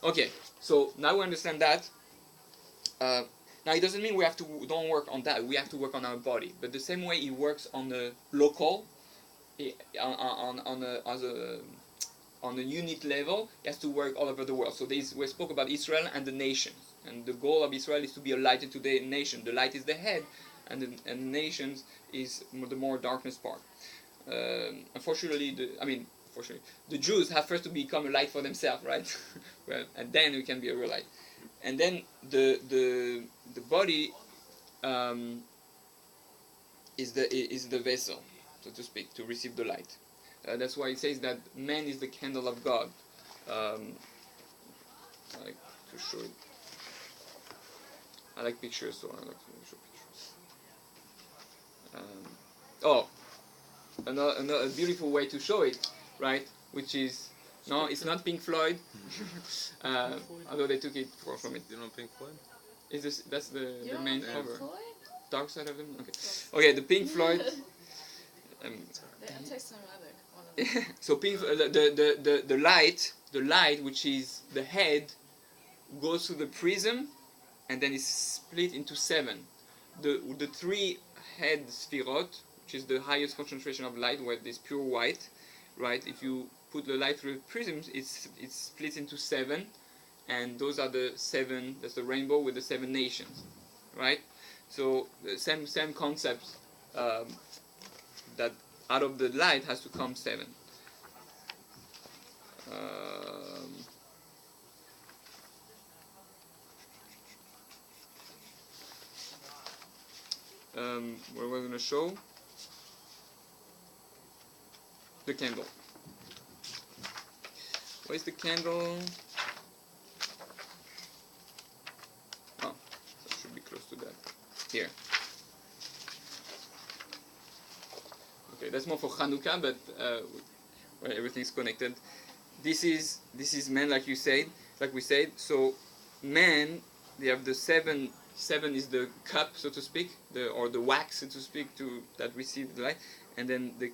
Okay, so now we understand that. Now it doesn't mean we have to don't work on that. We have to work on our body, but the same way it works on the local, on a unit level, it has to work all over the world. So we spoke about Israel and the nations, and the goal of Israel is to be a light into the nation. The light is the head, and the nations is the more darkness part. Unfortunately, the Jews have first to become a light for themselves, right? Well, and then we can be a real light. And then the body is the vessel, so to speak, to receive the light. That's why it says that man is the candle of God. I like to show it. I like pictures, so I like to show pictures. Another beautiful way to show it, right? Which is no, it's not Pink Floyd, although they took it from it. You know Pink Floyd? Is this that's the main cover? Floyd? Dark Side of Them. Okay, the Pink Floyd. I'll take some other one of them. So the light, which is the head, goes to the prism, and then is split into 7. The 3 head sphirot, which is the highest concentration of light, where there's pure white, right? If you put the light through the prisms, it's split into 7, and those are the 7. That's the rainbow with the 7 nations, right? So the same concept, that out of the light has to come 7. What we're going to show the candle. Where's the candle? Oh, that should be close to that. Here. Okay, that's more for Hanukkah, but well, everything's connected. This is man, like we said. So man, they have the 7. 7 is the cup, so to speak, or the wax, so to speak, that receives the light, and then the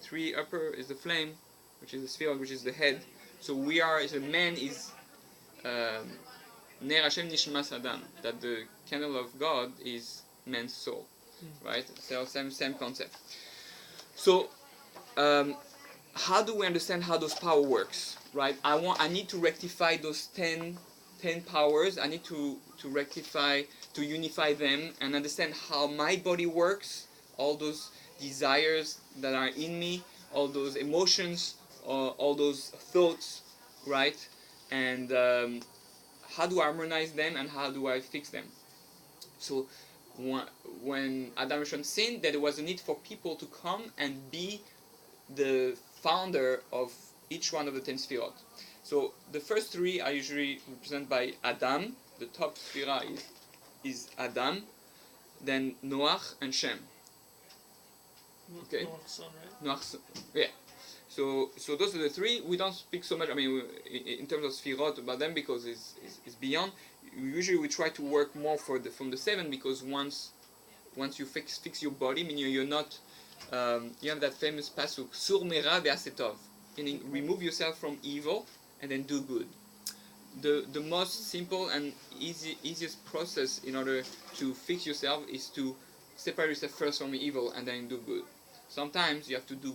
3 upper is the flame, which is the sphere, which is the head. So we are. So man is Ner Hashem Nishmas Adam, that the candle of God is man's soul, right? So same concept. So how do we understand how those power works, right? I need to rectify those 10 powers. I need to rectify, to unify them and understand how my body works, all those desires that are in me, all those emotions, all those thoughts, right? And how do I harmonize them and how do I fix them? So when Adam Rishon sinned, there was a need for people to come and be the founder of each one of the 10 sphirot. So the first 3 are usually represented by Adam. The top sphira is Adam, then Noach and Shem. Okay. Noach's son, right? Noach's, yeah. So those are the 3. We don't speak so much. I mean, in terms of sphirot about them because it's beyond. Usually we try to work more from the 7 because once you fix your body, meaning you're not. You have that famous pasuk Sur Mera ve'asetov, meaning remove yourself from evil and then do good. The most simple and easiest process in order to fix yourself is to separate yourself first from evil and then do good. Sometimes you have to do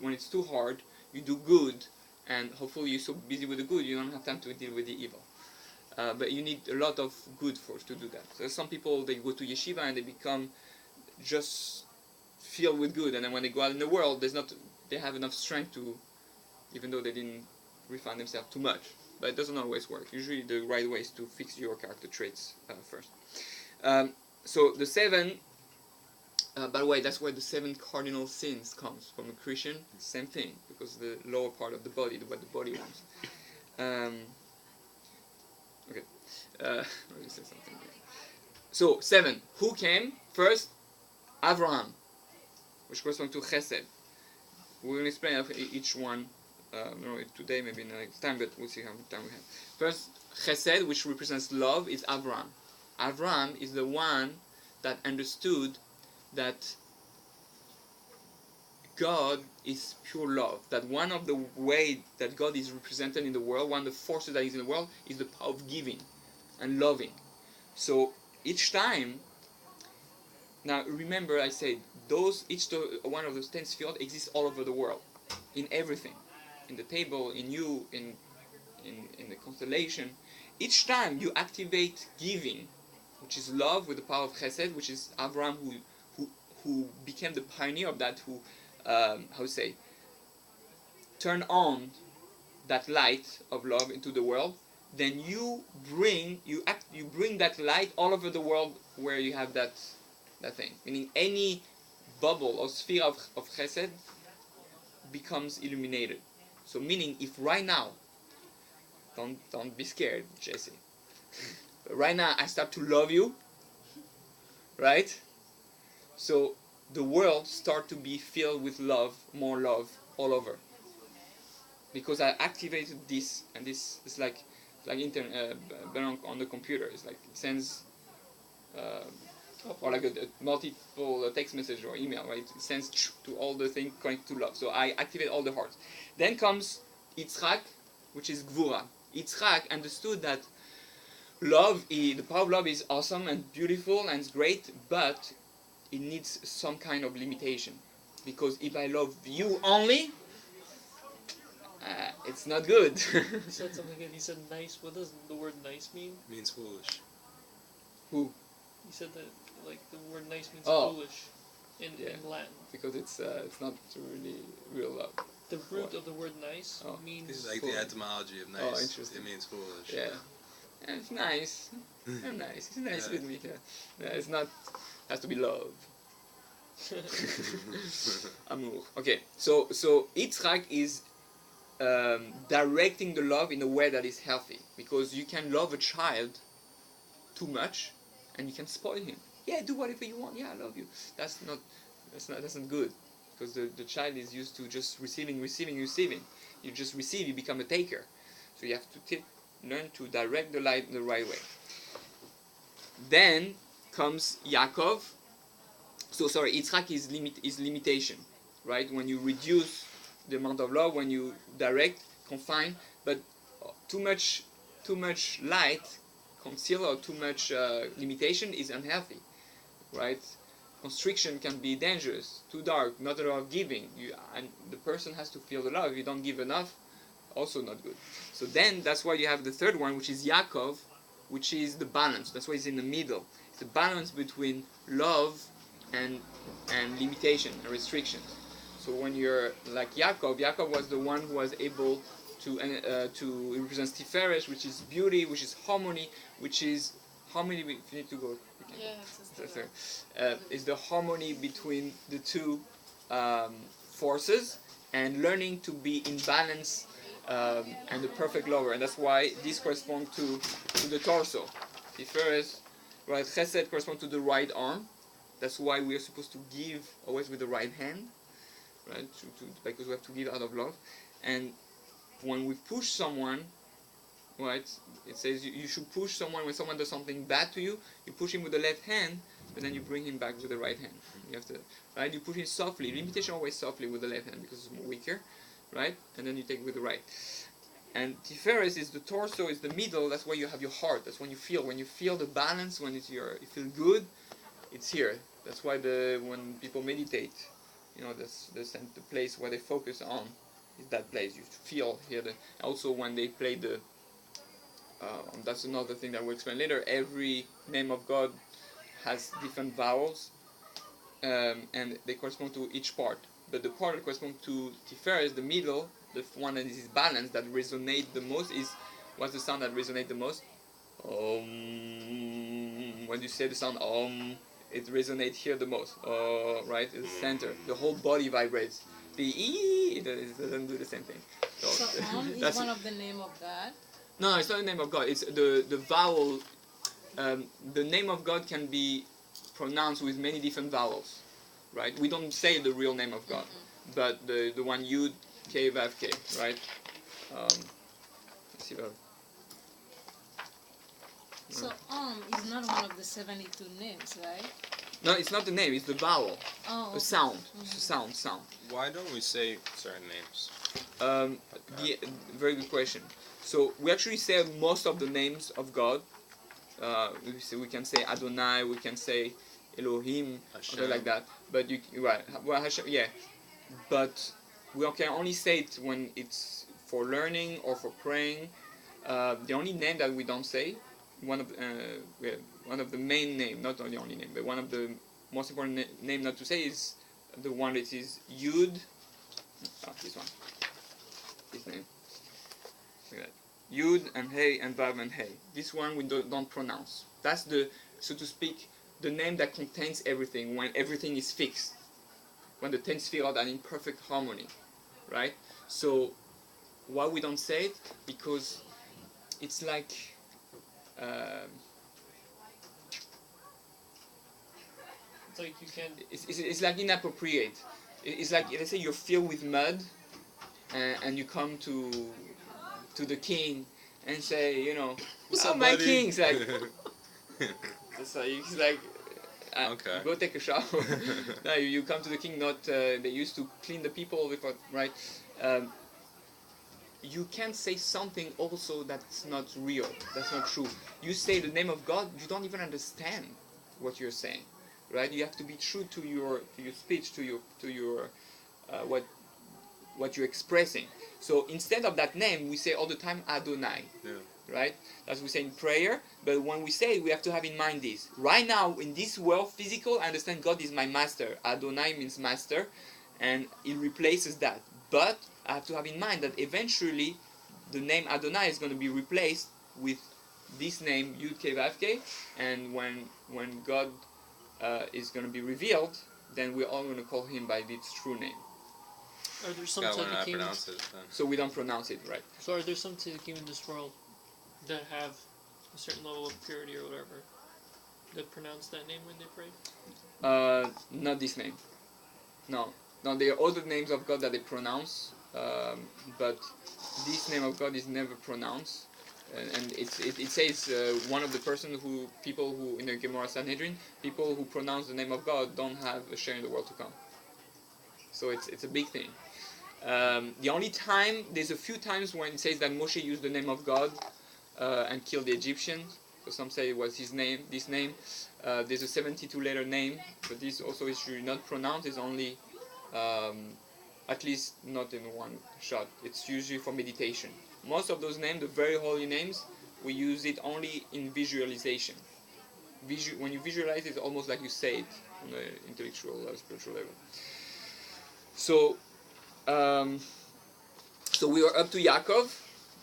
when it's too hard, you do good, and hopefully you're so busy with the good you don't have time to deal with the evil. But you need a lot of good force to do that. So some people, they go to yeshiva and they become just filled with good, and then when they go out in the world, they have enough strength to, even though they didn't refine themselves too much. But it doesn't always work. Usually the right way is to fix your character traits first. So the 7, by the way, that's where the 7 cardinal sins comes from a Christian. Same thing, because the lower part of the body, what the body wants. Okay. Let me say something here. So 7. Who came first? Avraham, which corresponds to Chesed. We're going to explain each one. I don't know if today, maybe in the next time, but we'll see how much time we have. First, Chesed, which represents love, is Avraham. Avraham is the one that understood that God is pure love. That one of the way that God is represented in the world, one of the forces that is in the world, is the power of giving and loving. So each time, now remember I said, one of those 10 spheres exists all over the world, in everything, in the table, in you, in the constellation. Each time you activate giving, which is love with the power of chesed, which is Abraham who became the pioneer of that, who turn on that light of love into the world, then you bring that light all over the world where you have that thing. Meaning any bubble or sphere of chesed becomes illuminated. So meaning if right now, don't be scared, Jesse. But right now I start to love you, right? So the world start to be filled with love, more love all over. Because I activated this, and this is like on the computer. It's like it sends, or like a multiple text message or email, right? It sends to all the things connected to love. So I activate all the hearts. Then comes Yitzhak, which is Gvura. Yitzhak understood that the power of love is awesome and beautiful and it's great, but it needs some kind of limitation. Because if I love you only, it's not good. He said something and he said nice. What does the word nice mean? It means foolish. Who? He said that like the word nice means Oh. foolish in Latin. Because it's not really real love. The root of the word nice means It's like foolish. the etymology of nice. Oh, interesting. It means foolish. Yeah. And it's nice. I'm nice. It's nice with me. Yeah. It's not. Has to be love. Amour. Okay. So Yitzhak is directing the love in a way that is healthy, because you can love a child too much and you can spoil him. Yeah, do whatever you want. Yeah, I love you. That's not good, because the child is used to just receiving. You just receive, you become a taker. So you have to learn to direct the light the right way. Then comes Yaakov. So sorry, Yitzhak is limitation, right? When you reduce the amount of love, when you direct, confine, but too much light, conceal, or too much limitation is unhealthy, right? Constriction can be dangerous, too dark, not enough giving. And the person has to feel the love. If you don't give enough, also not good. So then that's why you have the third one, which is Yaakov, which is the balance. That's why it's in the middle. It's the balance between love and limitation and restrictions. So when you're like Yaakov was the one who was able to represent Tiferet, which is beauty, which is harmony, which is harmony. If you need to go, you can. Yeah, is the harmony between the two forces, and learning to be in balance and the perfect lover. And that's why this corresponds to the torso. Tiferet, right? Chesed corresponds to the right arm. That's why we are supposed to give always with the right hand, right? Because we have to give out of love. And when we push someone, right? It says you should push someone when someone does something bad to you. You push him with the left hand, but then you bring him back with the right hand. You have to, right? You push him softly. Limitation always softly with the left hand because it's more weaker, right? And then you take with the right. And Tiferet is the torso, is the middle. That's where you have your heart. That's when you feel the balance. When you feel good, it's here. That's why when people meditate, that's the place where they focus on is that place. You feel here. Also when they play that's another thing that we'll explain later. Every name of God has different vowels, and they correspond to each part. But the part that corresponds to Tiferet, the middle, the one that is balanced, that resonates the most, what's the sound that resonates the most? When you say the sound it resonates here the most. Right? It's the center. The whole body vibrates. The E doesn't do the same thing. So is one of the name of God? No, it's not the name of God. It's the vowel. The name of God can be pronounced with many different vowels, right? We don't say the real name of God, but the one Yud, K, Vav, K, right? Let's see what. So is not one of the 72 names, right? No, it's not the name. It's the vowel. Oh. A sound. It's a sound. Why don't we say certain names? Very good question. So we actually say most of the names of God. We can say Adonai. We can say Elohim, something like that. But well, Hashem, yeah. But we can only say it when it's for learning or for praying. The only name that we don't say, one of the main name, not the only name, but one of the most important name not to say is the one that is Yud. This one. This name. Like that. Yud and Hey and Vav and Hey. This one we don't pronounce. That's the, so to speak, the name that contains everything, when everything is fixed, when the 10 Sfirot are in perfect harmony, right? So why we don't say it? Because it's like It's like you can't. it's like inappropriate. It's like, let's say you're filled with mud, and you come to the king and say, you know, What's oh, up, my buddy? king. It's like, it's like Okay. go take a shower. No, you come to the king. Not they used to clean the people before, right? You can't say something also that's not real, that's not true. You say the name of God, you don't even understand what you're saying, right? You have to be true to your speech, to your what you're expressing. So instead of that name, we say all the time Adonai, right? As we say in prayer. But when we say it, we have to have in mind this. Right now, in this world, physical, I understand God is my master. Adonai means master, and it replaces that. But I have to have in mind that eventually the name Adonai is going to be replaced with this name Yud Kei Vav Kei, and when God is going to be revealed, then we're all going to call him by its true name. Are there some Gotta learn how to tzaddikim? pronounce it then. So we don't pronounce it right. So are there some tzaddikim in this world that have a certain level of purity or whatever that pronounce that name when they pray? Not this name. No, there are other names of God that they pronounce, but this name of God is never pronounced. And it says one of the people who in the Gemara Sanhedrin, people who pronounce the name of God don't have a share in the world to come. So it's a big thing. The only time, there's a few times when it says that Moshe used the name of God and killed the Egyptians. So some say it was his name, this name. There's a 72-letter name, but this also is usually not pronounced. It's only, at least not in one shot. It's usually for meditation. Most of those names, the very holy names, we use it only in visualization. When you visualize it, it's almost like you say it on an intellectual, spiritual level. So, so we are up to Yaakov.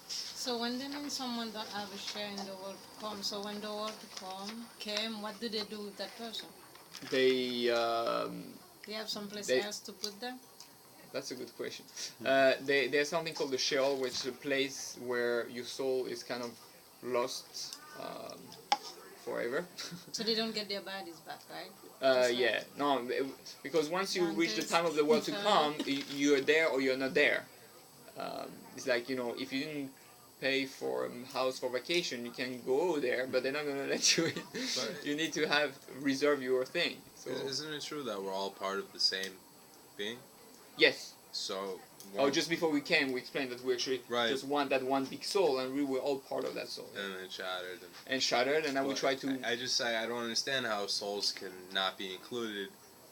So when they mean someone don't have a share in the world to come, so when the world to come came, what do they do with that person? They have someplace else to put them? That's a good question. There's something called the Sheol, which is a place where your soul is kind of lost forever. So they don't get their bodies back, right? Yeah, no, because once you reach the time of the world to come, you're there or you're not there. It's like, you know, if you didn't pay for a house for vacation, you can go there, but they're not going to let you in. You need to reserve your thing. So, isn't it true that we're all part of the same being? yes. So. Just before we came, we explained that we actually just want that one big soul, and we were all part of that soul. And it shattered. And shattered, and now we try to. I don't understand how souls can not be included.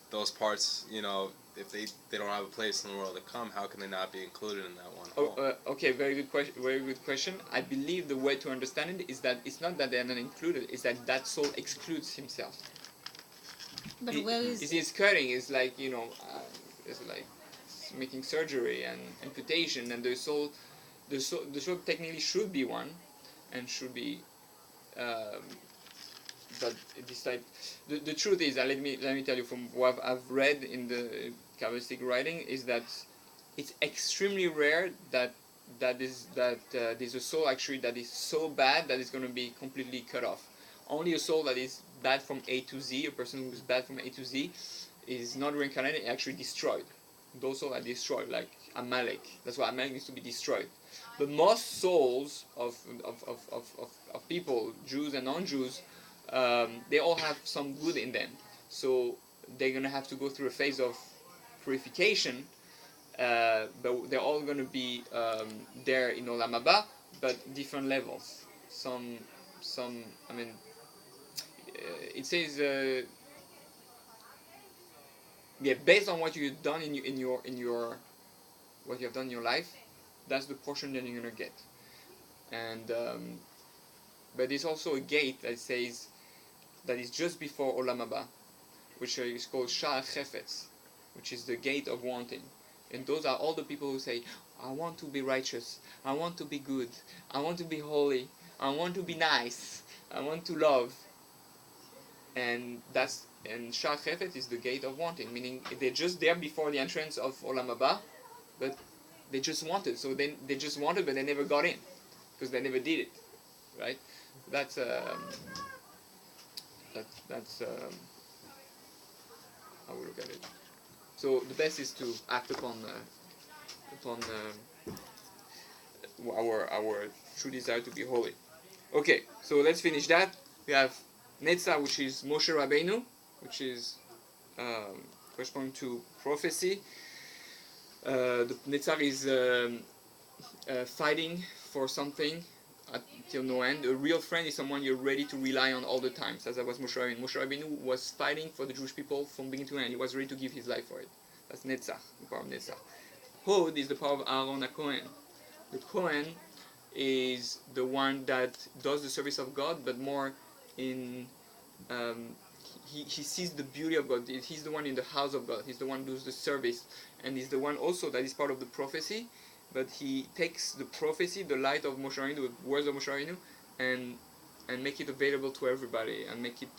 Those parts, you know, if they don't have a place in the world to come, how can they not be included in that one hole? Okay, very good question. Very good question. I believe the way to understand it is that it's not that they are not included; it's that soul excludes himself. But where is? It's cutting. It's like, you know, it's like making surgery and amputation, and the soul technically should be one, and should be. But this type, the truth is, let me tell you from what I've read in the Kabbalistic writing, is that it's extremely rare that there's a soul actually that is so bad that it's going to be completely cut off. Only a soul that is bad from A to Z, a person who is bad from A to Z, is not reincarnated, actually destroyed. Those souls are destroyed, like Amalek. That's why Amalek needs to be destroyed. But most souls of people, Jews and non-Jews, they all have some good in them. So they're gonna have to go through a phase of purification, but they're all gonna be there in Olam Haba, but different levels. Some, I mean, it says, yeah, based on what you've done in your what you have done in your life, that's the portion that you're gonna get. And but it's also a gate that says that is just before Olam Haba, which is called Sha'ar Chefetz, which is the gate of wanting. And those are all the people who say, I want to be righteous, I want to be good, I want to be holy, I want to be nice, I want to love. And Sha'ar Chefetz is the gate of wanting, meaning they're just there before the entrance of Olam Haba, but they just wanted. So they just wanted, but they never got in, because they never did it, right? That's how we look at it. So the best is to act upon our true desire to be holy. Okay, so let's finish that. We have Netzah, which is Moshe Rabbeinu, which is corresponding to prophecy. The Netzah is fighting for something until no end. A real friend is someone you're ready to rely on all the time. So that was Moshe Rabbeinu. Moshe Rabbeinu was fighting for the Jewish people from beginning to end. He was ready to give his life for it. That's Netzah, the power of Netzah. Hod is the power of Aaron HaKohen. The Kohen is the one that does the service of God, but more in he sees the beauty of God. He's the one in the house of God. He's the one who does the service, and he's the one also that is part of the prophecy. But he takes the prophecy, the light of Moshe Rabbeinu, the words of Moshe Rabbeinu, and make it available to everybody, and make it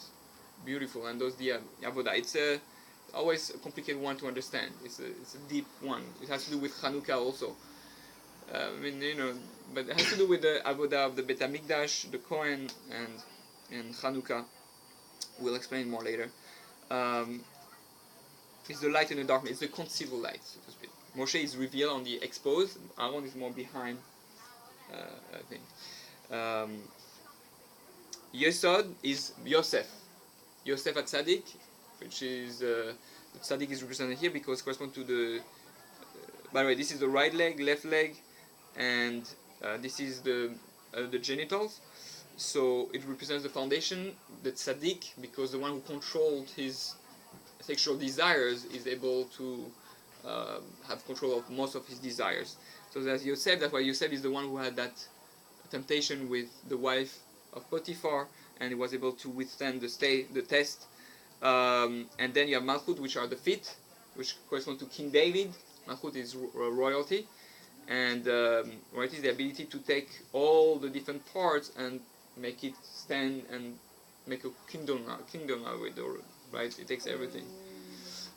beautiful, and does the avodah. It's always a complicated one to understand. It's a deep one. It has to do with Chanukah also. I mean, but it has to do with the avodah of the Bet HaMikdash, the Kohen, and Chanukah. We'll explain more later. It's the light in the darkness. It's the conceivable light, so to speak. Moshe is revealed on the exposed. Aaron is more behind, I think. Yesod is Yosef. Yosef HaTzadik, which is the Tzadik is represented here because it corresponds to the. By the way, this is the right leg, left leg, and this is the genitals. So it represents the foundation, the Tzadik, because the one who controlled his sexual desires is able to have control of most of his desires. So that's Yosef. That's why Yosef is the one who had that temptation with the wife of Potiphar, and he was able to withstand the test. And then you have Malchut, which are the feet, which correspond to King David. Malchut is royalty, and royalty is the ability to take all the different parts and make it stand and make a kingdom out of it. Right? It takes everything.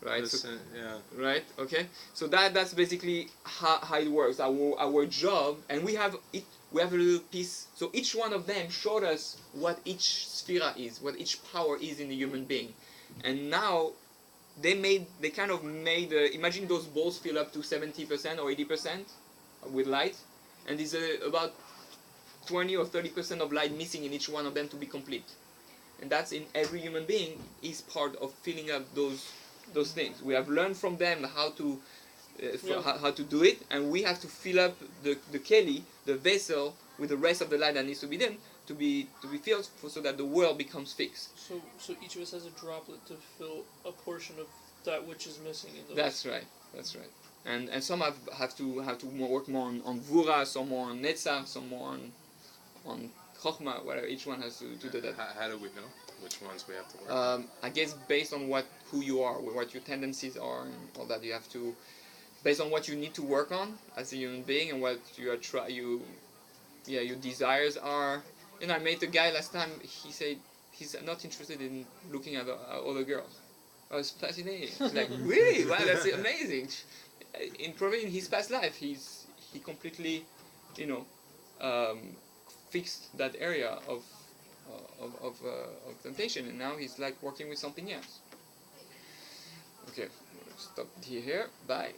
Right. So, yeah. Right. Okay. So that's basically how it works. Our job, and we have a little piece. So each one of them showed us what each sphera is, what each power is in the human being, and now they kind of made. Imagine those balls fill up to 70% or 80% with light, and there's about 20 or 30% of light missing in each one of them to be complete. And that's in every human being is part of filling up those things. We have learned from them how to how to do it, and we have to fill up the keli, the vessel, with the rest of the light that needs to be done to be filled so that the world becomes fixed. So each of us has a droplet to fill a portion of that which is missing in those. That's right. And some have to work more on Vura, some more on Netzach, some more on Chokhmah, whatever. Each one has to do that. How do we know which ones we have to work on? I guess based on who you are, what your tendencies are, and all that, you have to, based on what you need to work on as a human being, and what your desires are. I met a guy last time. He said he's not interested in looking at other girls. I was fascinated. It's like, really? Wow, that's amazing. Probably in his past life, he completely, fixed that area of temptation, and now he's like working with something else. Okay, stop here. Bye.